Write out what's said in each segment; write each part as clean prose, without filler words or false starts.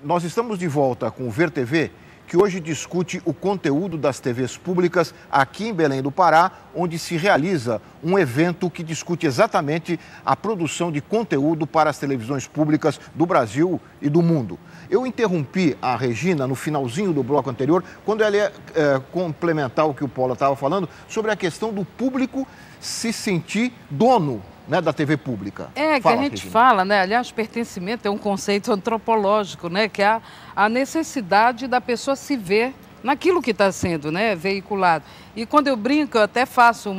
Nós estamos de volta com o Ver TV, que hoje discute o conteúdo das TVs públicas aqui em Belém do Pará, onde se realiza um evento que discute exatamente a produção de conteúdo para as televisões públicas do Brasil e do mundo. Eu interrompi a Regina no finalzinho do bloco anterior, quando ela ia complementar o que o Paulo estava falando, sobre a questão do público se sentir dono, né, da TV pública. Que a gente fala, né? Aliás, pertencimento é um conceito antropológico, né? Que é a necessidade da pessoa se ver naquilo que está sendo, né, veiculado. E quando eu brinco, eu até faço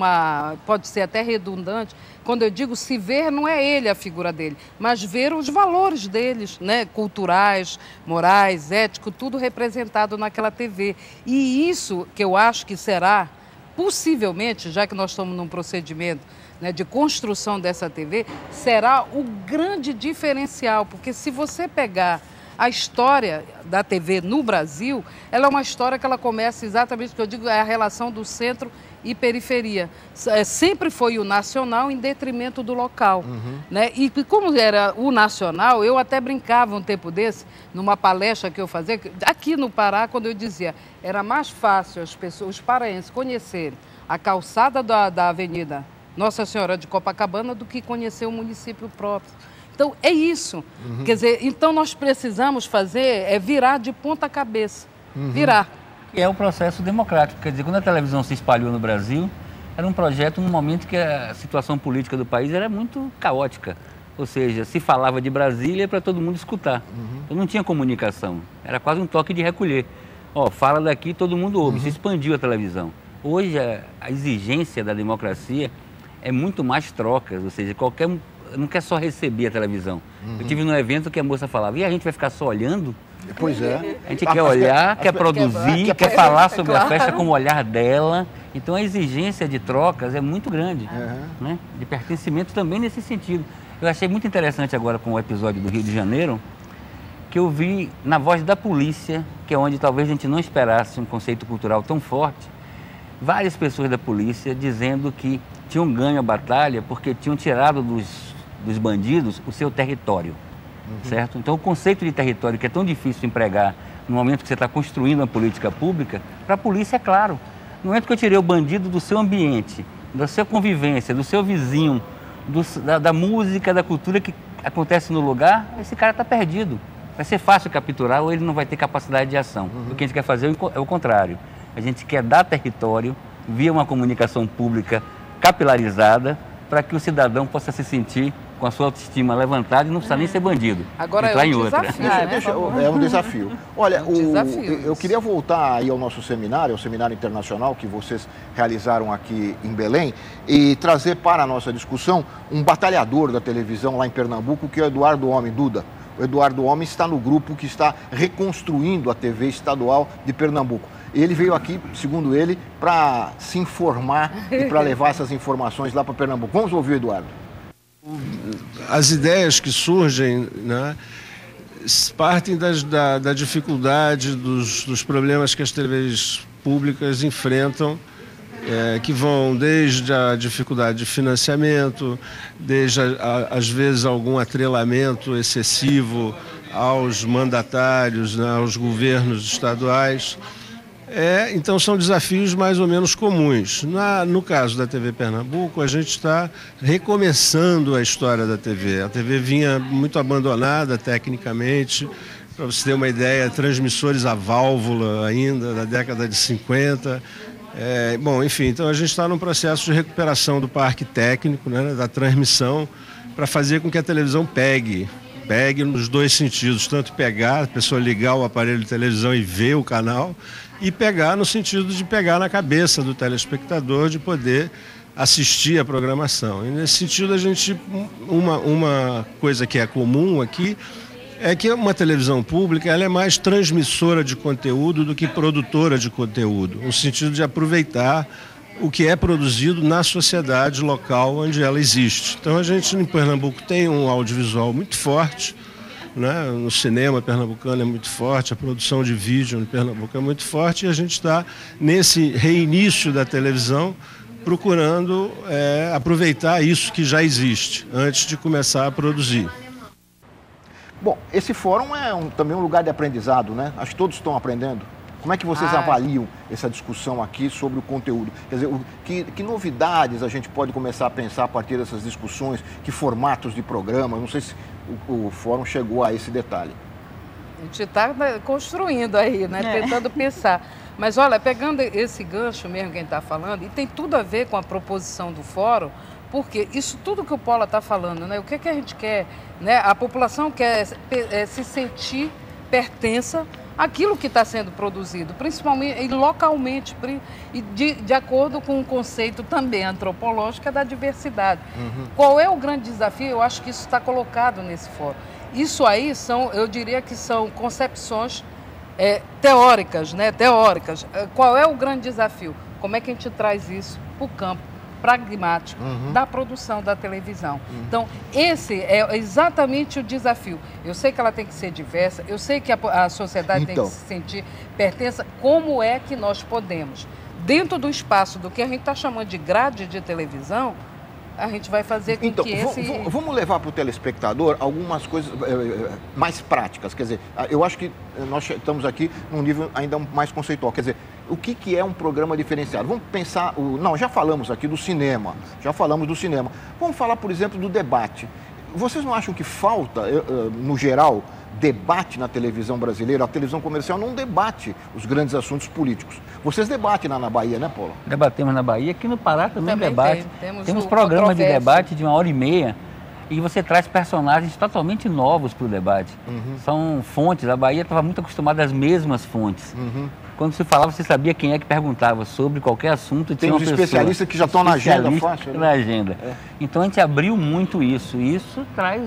pode ser até redundante, quando eu digo se ver, não é ele a figura dele, mas ver os valores deles, né, culturais, morais, éticos, tudo representado naquela TV. E isso que eu acho que será, possivelmente, já que nós estamos num procedimento, né, de construção dessa TV, será o grande diferencial, porque se você pegar a história da TV no Brasil, ela é uma história que ela começa exatamente o que eu digo, é a relação do centro e periferia. Sempre foi o nacional em detrimento do local. Né? E como era o nacional, eu até brincava um tempo desse, numa palestra que eu fazia, aqui no Pará, quando eu dizia, era mais fácil as pessoas, os paraenses, conhecerem a calçada da Avenida Nossa Senhora de Copacabana do que conhecer o município próprio. Então, é isso. Quer dizer, então nós precisamos virar de ponta cabeça. Virar. E é o processo democrático. Quer dizer, quando a televisão se espalhou no Brasil, era um projeto num momento que a situação política do país era muito caótica. Ou seja, se falava de Brasília para todo mundo escutar. Então não tinha comunicação. Era quase um toque de recolher. Fala daqui, todo mundo ouve. Se expandiu a televisão. Hoje, a exigência da democracia é muito mais trocas. Ou seja, não quer só receber a televisão. Eu tive num evento que a moça falava, e a gente vai ficar só olhando? Pois é. A gente quer olhar, quer produzir, quer falar sobre a festa com o olhar dela. Então a exigência de trocas é muito grande, né? De pertencimento também nesse sentido. Eu achei muito interessante agora com o episódio do Rio de Janeiro, que eu vi na voz da polícia, que é onde talvez a gente não esperasse um conceito cultural tão forte, várias pessoas da polícia dizendo que tinham ganho a batalha porque tinham tirado dos bandidos o seu território, certo? Então o conceito de território, que é tão difícil de empregar no momento que você está construindo uma política pública, para a polícia é claro. No momento que eu tirei o bandido do seu ambiente, da sua convivência, do seu vizinho, da música, da cultura que acontece no lugar, esse cara está perdido. Vai ser fácil capturar ou ele não vai ter capacidade de ação. O que a gente quer fazer é o contrário. A gente quer dar território via uma comunicação pública capilarizada para que o cidadão possa se sentir com a sua autoestima levantada e não precisa nem ser bandido. Agora entrar é um desafio, né? É um desafio. Olha, desafio, eu queria voltar aí ao nosso seminário, ao seminário internacional que vocês realizaram aqui em Belém, e trazer para a nossa discussão um batalhador da televisão lá em Pernambuco, que é o Eduardo Homem Duda. O Eduardo Homem está no grupo que está reconstruindo a TV estadual de Pernambuco. Ele veio aqui, segundo ele, para se informar e para levar essas informações lá para Pernambuco. Vamos ouvir o Eduardo. As ideias que surgem, né, partem da dificuldade, dos problemas que as TVs públicas enfrentam, que vão desde a dificuldade de financiamento, desde, às vezes, algum atrelamento excessivo aos mandatários, né, aos governos estaduais. Então são desafios mais ou menos comuns. No caso da TV Pernambuco, a gente está recomeçando a história da TV. A TV vinha muito abandonada tecnicamente. Para você ter uma ideia, transmissores a válvula ainda, da década de 50. Enfim, então a gente está num processo de recuperação do parque técnico, né, da transmissão, para fazer com que a televisão pegue nos dois sentidos, tanto pegar, a pessoa ligar o aparelho de televisão e ver o canal, e pegar no sentido de pegar na cabeça do telespectador, de poder assistir a programação. E nesse sentido, uma coisa que é comum aqui é que uma televisão pública ela é mais transmissora de conteúdo do que produtora de conteúdo, no sentido de aproveitar o que é produzido na sociedade local onde ela existe. Então a gente em Pernambuco tem um audiovisual muito forte, né? No cinema pernambucano é muito forte, a produção de vídeo no Pernambuco é muito forte, e a gente está nesse reinício da televisão procurando aproveitar isso que já existe antes de começar a produzir. Bom, esse fórum é também um lugar de aprendizado, né? Acho que todos estão aprendendo. Como é que vocês avaliam essa discussão aqui sobre o conteúdo? Quer dizer, que novidades a gente pode começar a pensar a partir dessas discussões? Que formatos de programa? Não sei se o fórum chegou a esse detalhe. A gente está construindo aí, né? Tentando pensar. Mas olha, pegando esse gancho mesmo que a gente está falando, e tem tudo a ver com a proposição do fórum, porque isso tudo que o Paula está falando, né? O que a gente quer, né? A população quer se sentir pertença àquilo que está sendo produzido, principalmente e localmente, e de acordo com um conceito também antropológico da diversidade. Qual é o grande desafio? Eu acho que isso está colocado nesse fórum. Isso aí eu diria que são concepções teóricas, né? Teóricas. Qual é o grande desafio? Como é que a gente traz isso para o campo pragmático da produção da televisão? Então, esse é exatamente o desafio. Eu sei que ela tem que ser diversa, eu sei que a sociedade tem que se sentir pertença. Como é que nós podemos, dentro do espaço do que a gente está chamando de grade de televisão, a gente vai fazer com que vamos levar para o telespectador algumas coisas mais práticas. Quer dizer, eu acho que nós estamos aqui num nível ainda mais conceitual. Quer dizer, o que é um programa diferenciado? Vamos pensar... Não, já falamos aqui do cinema. Vamos falar, por exemplo, do debate. Vocês não acham que falta, no geral, debate na televisão brasileira? A televisão comercial não debate os grandes assuntos políticos. Vocês debatem lá na Bahia, né, Paula? Debatemos na Bahia, aqui no Pará também debate. Temos programas de debate de 1h30 e você traz personagens totalmente novos para o debate. São fontes, a Bahia estava muito acostumada às mesmas fontes. Quando se falava, você sabia quem é que perguntava sobre qualquer assunto. Tem uns especialistas que já estão na agenda fácil. Na agenda. Então a gente abriu muito isso. E isso traz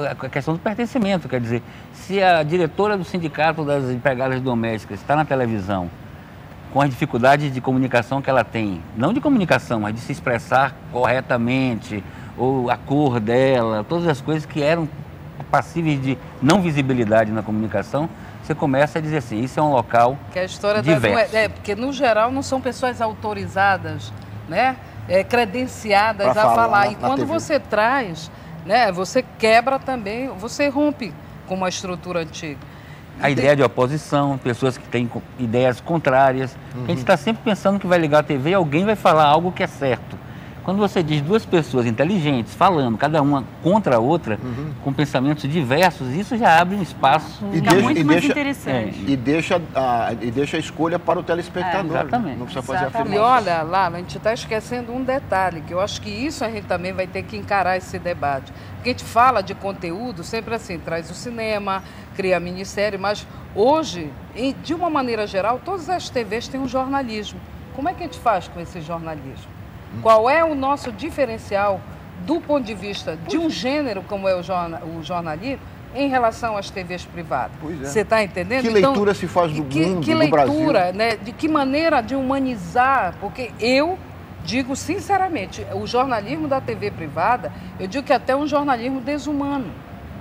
a questão do pertencimento. Quer dizer, se a diretora do Sindicato das Empregadas Domésticas está na televisão, com as dificuldades de comunicação que ela tem, não de comunicação, mas de se expressar corretamente, ou a cor dela, todas as coisas que eram passíveis de não visibilidade na comunicação, você começa a dizer assim, isso é um local que a história diverso. Porque, no geral, não são pessoas autorizadas, né? Credenciadas a falar. E quando você traz, né? Você quebra também, você rompe com uma estrutura antiga. A ideia de oposição, pessoas que têm ideias contrárias. A gente está sempre pensando que vai ligar a TV e alguém vai falar algo que é certo. Quando você diz duas pessoas inteligentes falando, cada uma contra a outra, com pensamentos diversos, isso já abre um espaço muito mais interessante. E deixa a escolha para o telespectador. Exatamente. Não precisa fazer afirmação. E olha, lá, a gente está esquecendo um detalhe, que eu acho que isso a gente também vai ter que encarar esse debate. Porque a gente fala de conteúdo, sempre assim, traz o cinema, cria ministério, mas hoje, de uma maneira geral, todas as TVs têm um jornalismo. Como é que a gente faz com esse jornalismo? Qual é o nosso diferencial do ponto de vista de um gênero como é o jornalismo em relação às TVs privadas? Você está entendendo? Que leitura se faz do mundo, do Brasil? Que leitura, né? De que maneira de humanizar? Porque eu digo sinceramente, o jornalismo da TV privada, eu digo que até é um jornalismo desumano.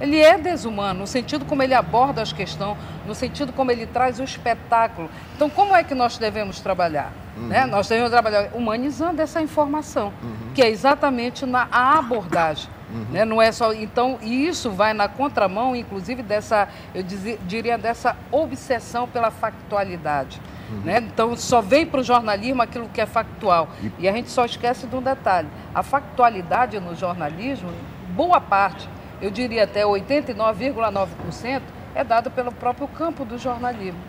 Ele é desumano, no sentido como ele aborda as questões, no sentido como ele traz o espetáculo. Então, como é que nós devemos trabalhar? Né? Nós devemos trabalhar humanizando essa informação, que é exatamente na abordagem. Né? Não é só. Então, e isso vai na contramão, inclusive, dessa, eu diria, dessa obsessão pela factualidade. Né? Então, só vem para o jornalismo aquilo que é factual. E a gente só esquece de um detalhe. A factualidade no jornalismo, boa parte, eu diria até 89,9%, é dado pelo próprio campo do jornalismo.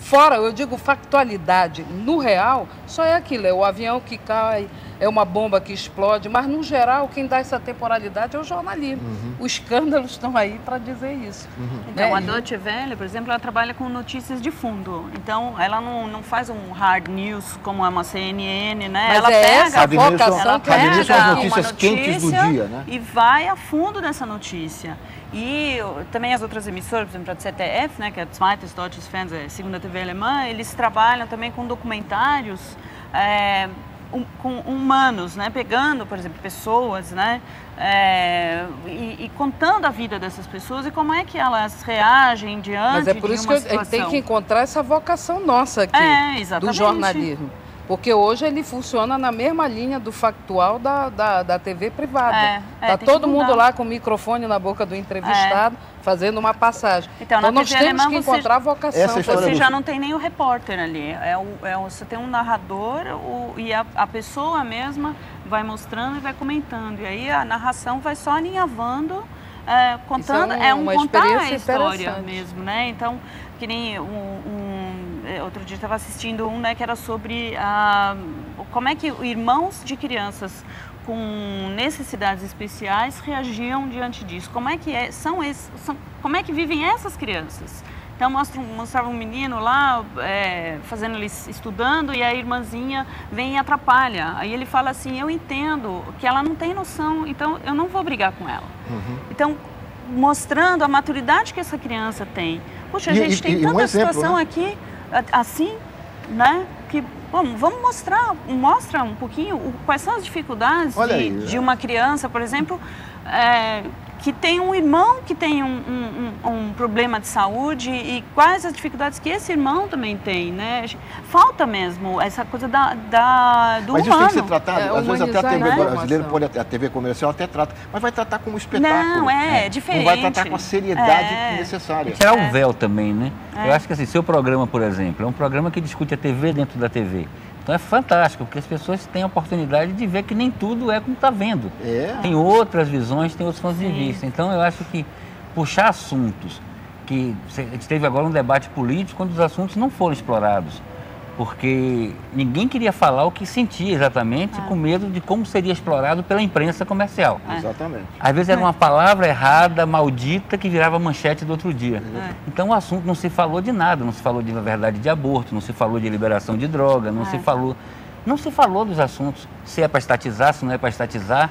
Fora, eu digo factualidade, no real, só é aquilo, é o avião que cai, é uma bomba que explode, mas no geral quem dá essa temporalidade é o jornalismo. Os escândalos estão aí para dizer isso. Então, a Deutsche Welle, por exemplo, ela trabalha com notícias de fundo. Então, ela não faz um hard news como é uma CNN, né? Mas ela essa vocação, ela pega as notícias quentes do dia, né? E vai a fundo dessa notícia. E também as outras emissoras, por exemplo, a ZDF, né, que é a Zweites Deutsches Fernsehen, a segunda TV alemã, eles trabalham também com documentários com humanos, né, pegando, por exemplo, pessoas, né, e contando a vida dessas pessoas e como é que elas reagem diante de uma situação. Mas é por isso que a gente tem que encontrar essa vocação nossa aqui, do jornalismo. Porque hoje ele funciona na mesma linha do factual da TV privada. Está todo mundo lá com o microfone na boca do entrevistado, fazendo uma passagem. Então nós temos que encontrar a vocação. Você já não tem nem o repórter ali. Você tem um narrador e a pessoa mesma vai mostrando e vai comentando. E aí a narração vai só alinhavando, contando. Contar a história mesmo, né? Então, que nem outro dia eu estava assistindo um, né, que era sobre como é que irmãos de crianças com necessidades especiais reagiam diante disso. Como é que como é que vivem essas crianças? Então mostrava um menino lá estudando, e a irmãzinha vem e atrapalha. Aí ele fala assim: eu entendo que ela não tem noção, então eu não vou brigar com ela. Então, mostrando a maturidade que essa criança tem. Puxa, a gente tem tanta situação, né, aqui assim, né? Que, bom, vamos mostra um pouquinho quais são as dificuldades de uma criança, por exemplo, que tem um irmão que tem um problema de saúde, e quais as dificuldades que esse irmão também tem, né? Falta mesmo essa coisa do humano. Mas isso tem que ser tratado, às vezes até a TV brasileira, a TV comercial até trata, mas vai tratar como espetáculo. Não, é diferente. Não vai tratar com a seriedade necessária. Tirar o véu também, né? Eu acho que assim, seu programa, por exemplo, é um programa que discute a TV dentro da TV. Então é fantástico, porque as pessoas têm a oportunidade de ver que nem tudo é como está vendo. Tem outras visões, tem outros pontos de vista. Então eu acho que puxar assuntos, que a gente teve agora um debate político quando os assuntos não foram explorados, porque ninguém queria falar o que sentia exatamente, com medo de como seria explorado pela imprensa comercial. Exatamente. Às vezes era uma palavra errada, maldita, que virava manchete do outro dia. Então o assunto não se falou de nada, não se falou de verdade de aborto, não se falou de liberação de droga, não se falou dos assuntos, se é para estatizar, se não é para estatizar.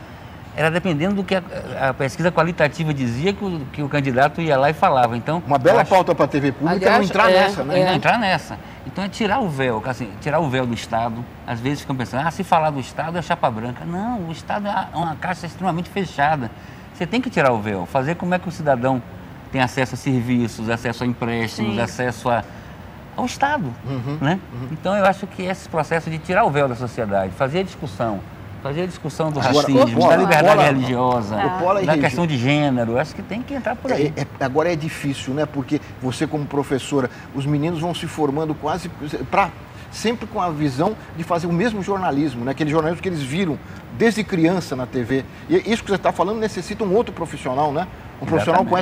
Era dependendo do que a pesquisa qualitativa dizia que o candidato ia lá e falava. Então, uma bela pauta para a TV pública, não entrar nessa, né? Não entrar nessa. Então é tirar o véu, assim, tirar o véu do Estado. Às vezes ficam pensando, se falar do Estado é chapa branca. Não, o Estado é uma caixa extremamente fechada. Você tem que tirar o véu, fazer como é que o cidadão tem acesso a serviços, acesso a empréstimos, acesso ao Estado, né? Então eu acho que esse processo de tirar o véu da sociedade, fazer a discussão do racismo, da liberdade religiosa, da questão de gênero, acho que tem que entrar por aí. Agora é difícil, né? Porque você, como professora, os meninos vão se formando quase sempre com a visão de fazer o mesmo jornalismo, né? Aquele jornalismo que eles viram desde criança na TV. E isso que você está falando necessita um outro profissional, né? Um profissional com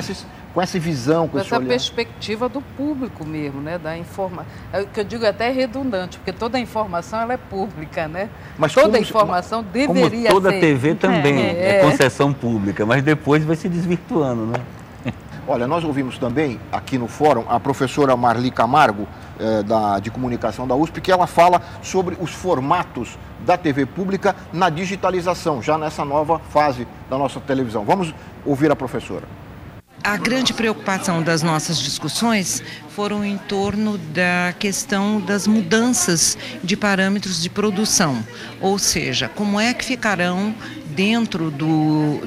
essa visão, com esse olhar. Perspectiva do público mesmo, né? Da informação. É o que eu digo até redundante, porque toda a informação ela é pública, né? Mas toda a informação deveria ser. Como toda TV também é concessão pública, mas depois vai se desvirtuando, né? Olha, nós ouvimos também aqui no fórum a professora Marli Camargo, de comunicação da USP, que ela fala sobre os formatos da TV pública na digitalização, já nessa nova fase da nossa televisão. Vamos ouvir a professora. A grande preocupação das nossas discussões foram em torno da questão das mudanças de parâmetros de produção, ou seja, como é que ficarão dentro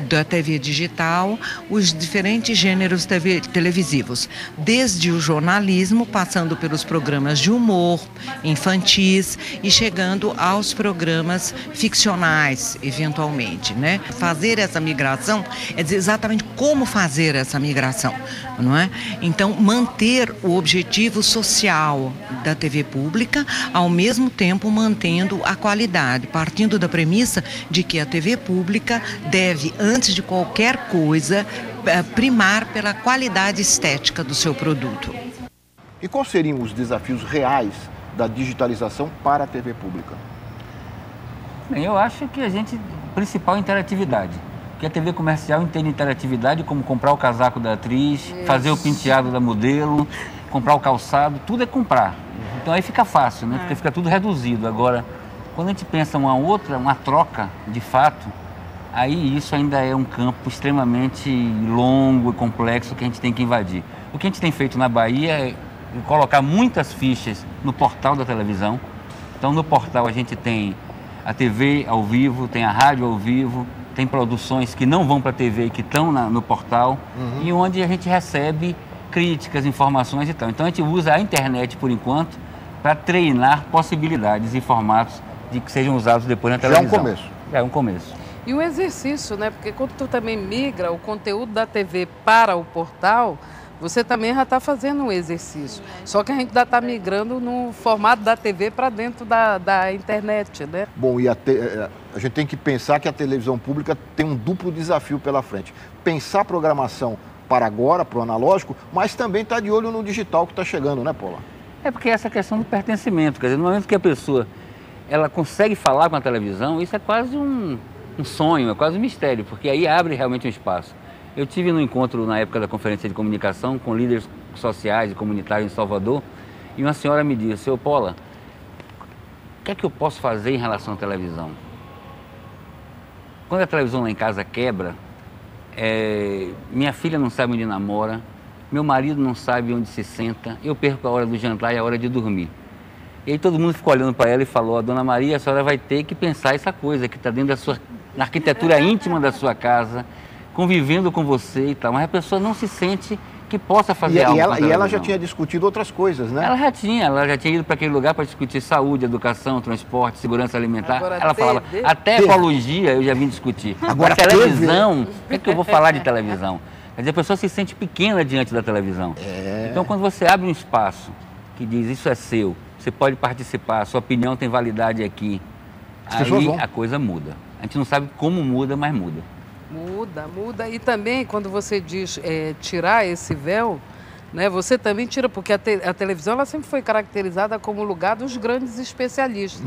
da TV digital os diferentes gêneros televisivos, desde o jornalismo, passando pelos programas de humor, infantis e chegando aos programas ficcionais, eventualmente, né? Fazer essa migração é dizer exatamente como fazer essa migração, não é? Então, manter o objetivo social da TV pública, ao mesmo tempo mantendo a qualidade, partindo da premissa de que a TV pública deve, antes de qualquer coisa, primar pela qualidade estética do seu produto. E quais seriam os desafios reais da digitalização para a TV pública? Bem, eu acho que principal é interatividade. Porque a TV comercial entende interatividade como comprar o casaco da atriz, fazer o penteado da modelo, comprar o calçado, tudo é comprar. Então aí fica fácil, né? Porque fica tudo reduzido. Agora, quando a gente pensa uma troca de fato, aí isso ainda é um campo extremamente longo e complexo que a gente tem que invadir. O que a gente tem feito na Bahia é colocar muitas fichas no portal da televisão. Então no portal a gente tem a TV ao vivo, tem a rádio ao vivo, tem produções que não vão para a TV e que estão no portal, e onde a gente recebe críticas, informações e tal. Então a gente usa a internet por enquanto para treinar possibilidades e formatos de que sejam usados depois na televisão. Já é um começo. É um começo. E o exercício, né? Porque quando tu também migra o conteúdo da TV para o portal, você também já está fazendo um exercício. Só que a gente ainda está migrando no formato da TV para dentro da internet, né? Bom, e a gente tem que pensar que a televisão pública tem um duplo desafio pela frente. Pensar a programação para agora, para o analógico, mas também está de olho no digital que está chegando, né, Paula? É porque essa questão do pertencimento, quer dizer, no momento que a pessoa ela consegue falar com a televisão, isso é quase um sonho, é quase um mistério, porque aí abre realmente um espaço. Eu tive no encontro na época da conferência de comunicação com líderes sociais e comunitários em Salvador, e uma senhora me disse: "Seu Paula, o que é que eu posso fazer em relação à televisão? Quando a televisão lá em casa quebra, minha filha não sabe onde namora, meu marido não sabe onde se senta, eu perco a hora do jantar e a hora de dormir." E aí todo mundo ficou olhando para ela e falou: "Dona Maria, a senhora vai ter que pensar essa coisa que está dentro na arquitetura íntima da sua casa, convivendo com você e tal." Mas a pessoa não se sente que possa fazer algo. E ela já tinha discutido outras coisas, né? Ela já tinha ido para aquele lugar para discutir saúde, educação, transporte, segurança alimentar. Agora, ela falava, até ecologia eu já vim discutir. Agora, televisão, o que eu vou falar de televisão? Quer dizer, a pessoa se sente pequena diante da televisão. Então, quando você abre um espaço que diz: "Isso é seu, você pode participar, sua opinião tem validade aqui", aí a coisa muda. A gente não sabe como muda, mas muda. Muda. E também, quando você diz tirar esse véu, né, você também tira, porque a televisão ela sempre foi caracterizada como lugar dos grandes especialistas.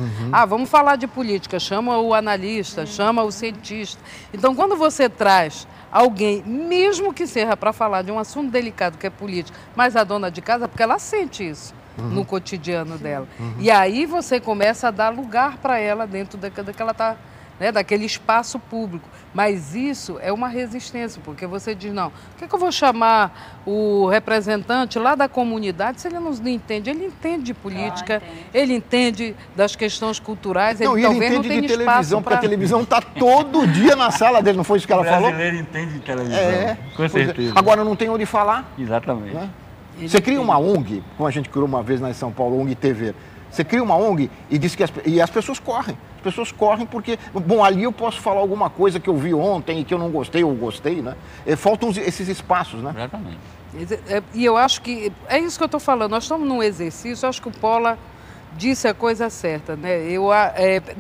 Vamos falar de política, chama o analista, chama o cientista. Então, quando você traz alguém, mesmo que seja para falar de um assunto delicado que é política, mas a dona de casa, porque ela sente isso no cotidiano dela. E aí você começa a dar lugar para ela dentro daquela tá, né, daquele espaço público. Mas isso é uma resistência, porque você diz: "Não, por que eu vou chamar o representante lá da comunidade se ele não entende?" Ele entende de política, ele entende das questões culturais, ele talvez entende não tenha de espaço televisão, porque a televisão está todo dia na sala dele, não foi isso que ela falou? O brasileiro entende de televisão, com certeza. Agora não tem onde falar. Exatamente. Né? Você cria uma ONG, como a gente criou uma vez lá em São Paulo, ONG TV. Você cria uma ONG e diz que as pessoas correm. As pessoas correm porque, bom, ali eu posso falar alguma coisa que eu vi ontem e que eu não gostei ou gostei, né? Faltam esses espaços, né? Exatamente. E eu acho que, é isso que eu estou falando, nós estamos num exercício, eu acho que o Paula disse a coisa certa, né?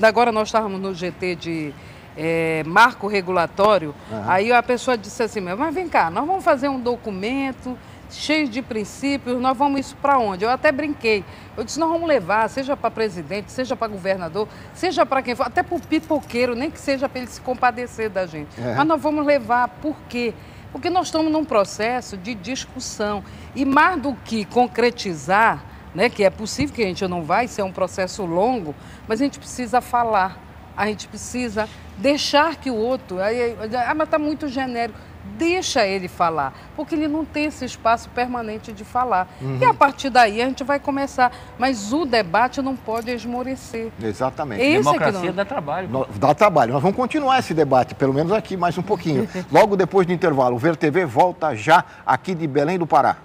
Agora nós estávamos no GT de marco regulatório, aí a pessoa disse assim: "Mas vem cá, nós vamos fazer um documento cheio de princípios, nós vamos isso para onde?" Eu até brinquei. Eu disse: "Nós vamos levar, seja para presidente, seja para governador, seja para quem for, até para o pipoqueiro, nem que seja para ele se compadecer da gente. Mas nós vamos levar, por quê? Porque nós estamos num processo de discussão. E mais do que concretizar, né, que é possível que a gente não vai ser um processo longo, mas a gente precisa falar, a gente precisa deixar que o outro... mas está muito genérico. Deixa ele falar, porque ele não tem esse espaço permanente de falar. E a partir daí a gente vai começar. Mas o debate não pode esmorecer. Exatamente. Democracia dá trabalho. Dá trabalho. Nós vamos continuar esse debate, pelo menos aqui mais um pouquinho. Logo depois do intervalo, o Ver TV volta já aqui de Belém do Pará.